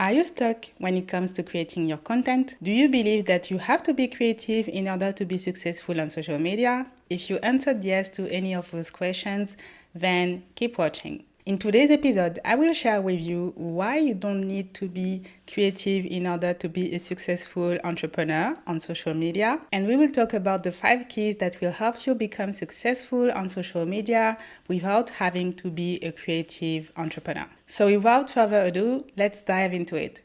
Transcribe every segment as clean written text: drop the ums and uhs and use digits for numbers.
Are you stuck when it comes to creating your content? Do you believe that you have to be creative in order to be successful on social media? If you answered yes to any of those questions, then keep watching. In today's episode, I will share with you why you don't need to be creative in order to be a successful entrepreneur on social media. And we will talk about the 5 keys that will help you become successful on social media without having to be a creative entrepreneur. So without further ado, let's dive into it.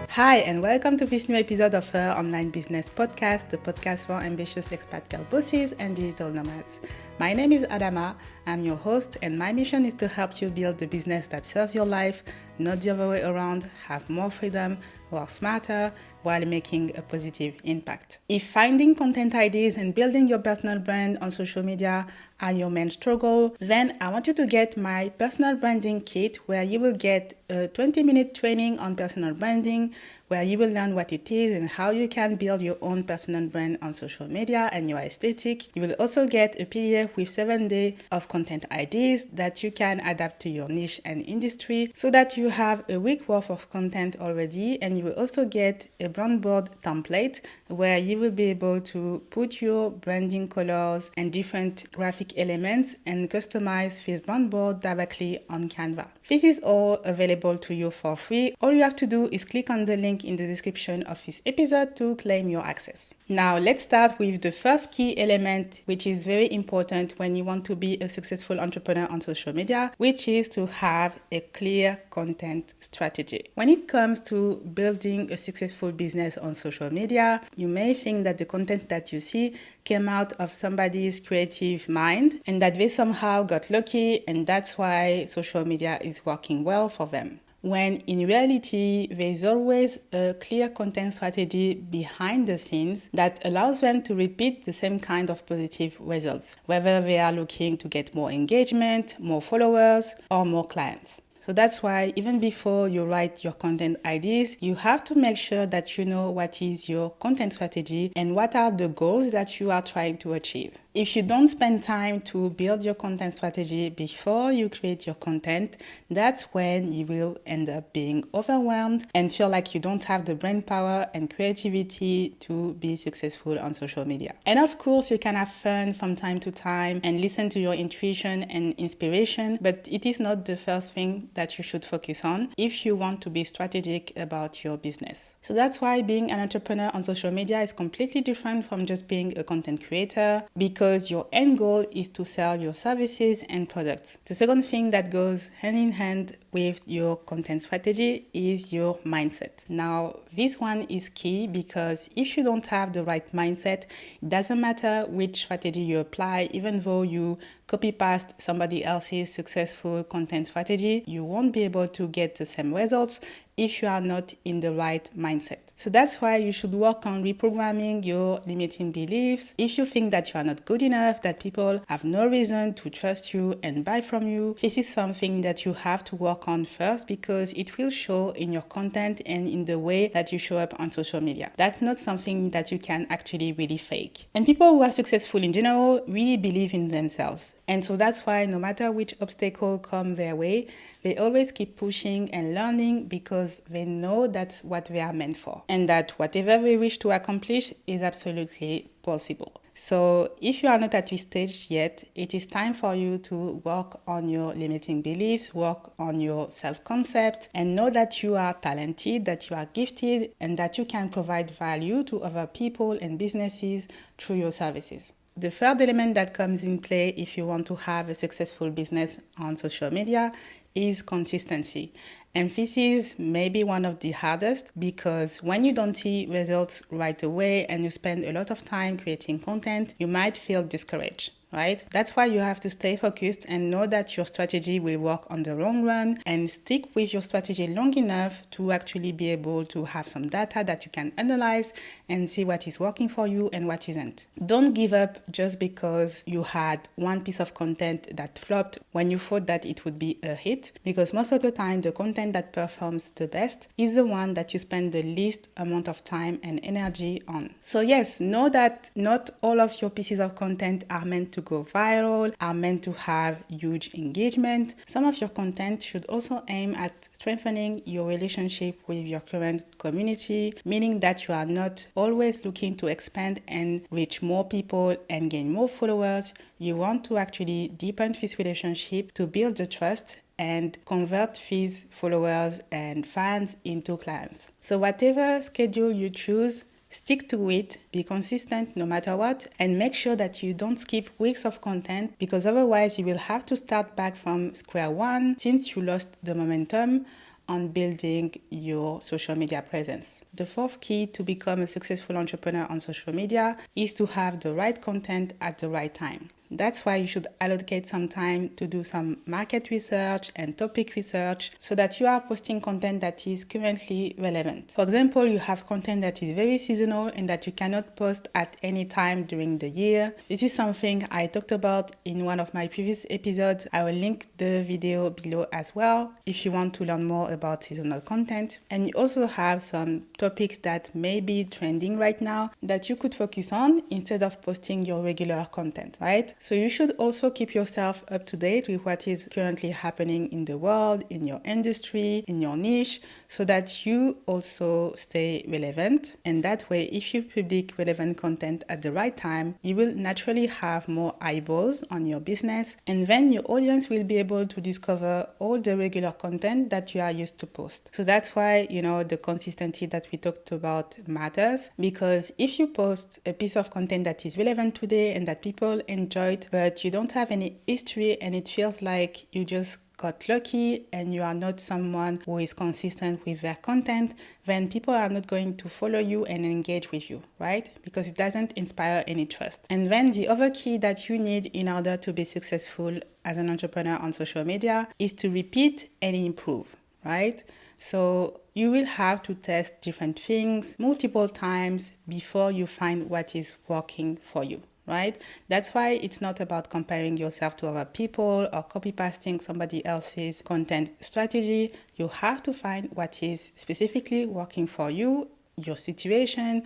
Hi, and welcome to this new episode of our online business podcast, the podcast for ambitious expat girl bosses and digital nomads. My name is Adama, I'm your host, and my mission is to help you build the business that serves your life, not the other way around, have more freedom, work smarter, while making a positive impact. If finding content ideas and building your personal brand on social media are your main struggle, then I want you to get my personal branding kit, where you will get a 20-minute training on personal branding, where you will learn what it is and how you can build your own personal brand on social media and your aesthetic. You will also get a PDF with 7 days of content ideas that you can adapt to your niche and industry, so that you have a week worth of content already. And you will also get a brand board template where you will be able to put your branding colors and different graphic elements and customize this brand board directly on Canva. This is all available to you for free. All you have to do is click on the link in the description of this episode to claim your access. Now let's start with the first key element, which is very important when you want to be a successful entrepreneur on social media, which is to have a clear content strategy. When it comes to building a successful business on social media, you may think that the content that you see came out of somebody's creative mind and that they somehow got lucky, and that's why social media is working well for them. When in reality, there is always a clear content strategy behind the scenes that allows them to repeat the same kind of positive results, whether they are looking to get more engagement, more followers, or more clients. So that's why even before you write your content ideas, you have to make sure that you know what is your content strategy and what are the goals that you are trying to achieve. If you don't spend time to build your content strategy before you create your content, that's when you will end up being overwhelmed and feel like you don't have the brain power and creativity to be successful on social media. And of course, you can have fun from time to time and listen to your intuition and inspiration, but it is not the first thing that you should focus on if you want to be strategic about your business. So that's why being an entrepreneur on social media is completely different from just being a content creator, because your end goal is to sell your services and products. The second thing that goes hand in hand with your content strategy is your mindset. Now, this one is key, because if you don't have the right mindset, it doesn't matter which strategy you apply. Even though you copy paste somebody else's successful content strategy, you won't be able to get the same results if you are not in the right mindset. So that's why you should work on reprogramming your limiting beliefs. If you think that you are not good enough, that people have no reason to trust you and buy from you, this is something that you have to work on first, because it will show in your content and in the way that you show up on social media. That's not something that you can actually really fake. And people who are successful in general really believe in themselves. And so that's why no matter which obstacle come their way, they always keep pushing and learning, because they know that's what they are meant for, and that whatever they wish to accomplish is absolutely possible. So if you are not at this stage yet, it is time for you to work on your limiting beliefs, work on your self-concept, and know that you are talented, that you are gifted, and that you can provide value to other people and businesses through your services. The third element that comes in play if you want to have a successful business on social media is consistency. And this is maybe one of the hardest, because when you don't see results right away and you spend a lot of time creating content, you might feel discouraged. right? That's why you have to stay focused and know that your strategy will work on the long run, and stick with your strategy long enough to actually be able to have some data that you can analyze and see what is working for you and what isn't. Don't give up just because you had one piece of content that flopped when you thought that it would be a hit, because most of the time the content that performs the best is the one that you spend the least amount of time and energy on. So yes, know that not all of your pieces of content are meant to go viral, are meant to have huge engagement. Some of your content should also aim at strengthening your relationship with your current community, meaning that you are not always looking to expand and reach more people and gain more followers. You want to actually deepen this relationship to build the trust and convert these followers and fans into clients. So whatever schedule you choose, stick to it, be consistent no matter what, and make sure that you don't skip weeks of content, because otherwise you will have to start back from square one since you lost the momentum on building your social media presence. The fourth key to become a successful entrepreneur on social media is to have the right content at the right time. That's why you should allocate some time to do some market research and topic research so that you are posting content that is currently relevant. For example, you have content that is very seasonal and that you cannot post at any time during the year. This is something I talked about in one of my previous episodes. I will link the video below as well if you want to learn more about seasonal content. And you also have some topics that may be trending right now that you could focus on instead of posting your regular content, right? So you should also keep yourself up to date with what is currently happening in the world, in your industry, in your niche, so that you also stay relevant. And that way, if you publish relevant content at the right time, you will naturally have more eyeballs on your business. And then your audience will be able to discover all the regular content that you are used to post. So that's why, the consistency that we talked about matters, because if you post a piece of content that is relevant today and that people enjoy, but you don't have any history and it feels like you just got lucky and you are not someone who is consistent with their content, then people are not going to follow you and engage with you, right? Because it doesn't inspire any trust. And then the other key that you need in order to be successful as an entrepreneur on social media is to repeat and improve, right? So you will have to test different things multiple times before you find what is working for you, right? That's why it's not about comparing yourself to other people or copy pasting somebody else's content strategy. You have to find what is specifically working for you, your situation,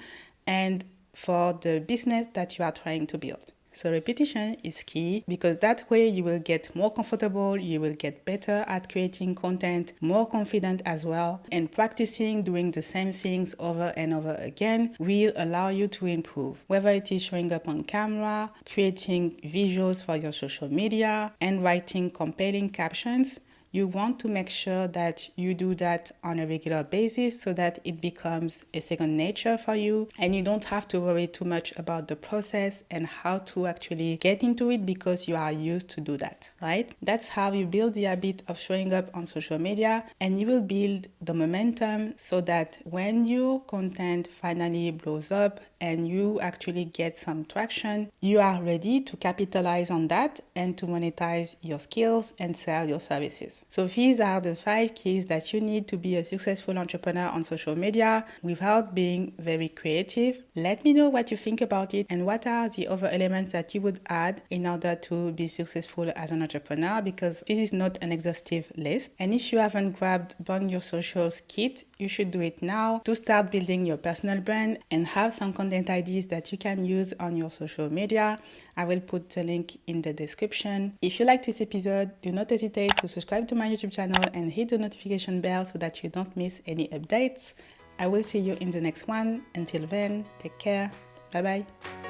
and for the business that you are trying to build. So repetition is key, because that way you will get more comfortable, you will get better at creating content, more confident as well, and practicing doing the same things over and over again will allow you to improve. Whether it is showing up on camera, creating visuals for your social media, and writing compelling captions, you want to make sure that you do that on a regular basis so that it becomes a second nature for you and you don't have to worry too much about the process and how to actually get into it because you are used to do that, right? That's how you build the habit of showing up on social media, and you will build the momentum so that when your content finally blows up and you actually get some traction, you are ready to capitalize on that and to monetize your skills and sell your services. So these are the 5 keys that you need to be a successful entrepreneur on social media without being very creative. Let me know what you think about it and what are the other elements that you would add in order to be successful as an entrepreneur, because this is not an exhaustive list. And if you haven't grabbed Burn Your Socials kit, you should do it now to start building your personal brand and have some content ideas that you can use on your social media. I will put the link in the description. If you like this episode, do not hesitate to subscribe to my YouTube channel and hit the notification bell so that you don't miss any updates. I will see you in the next one. Until then, take care. Bye bye.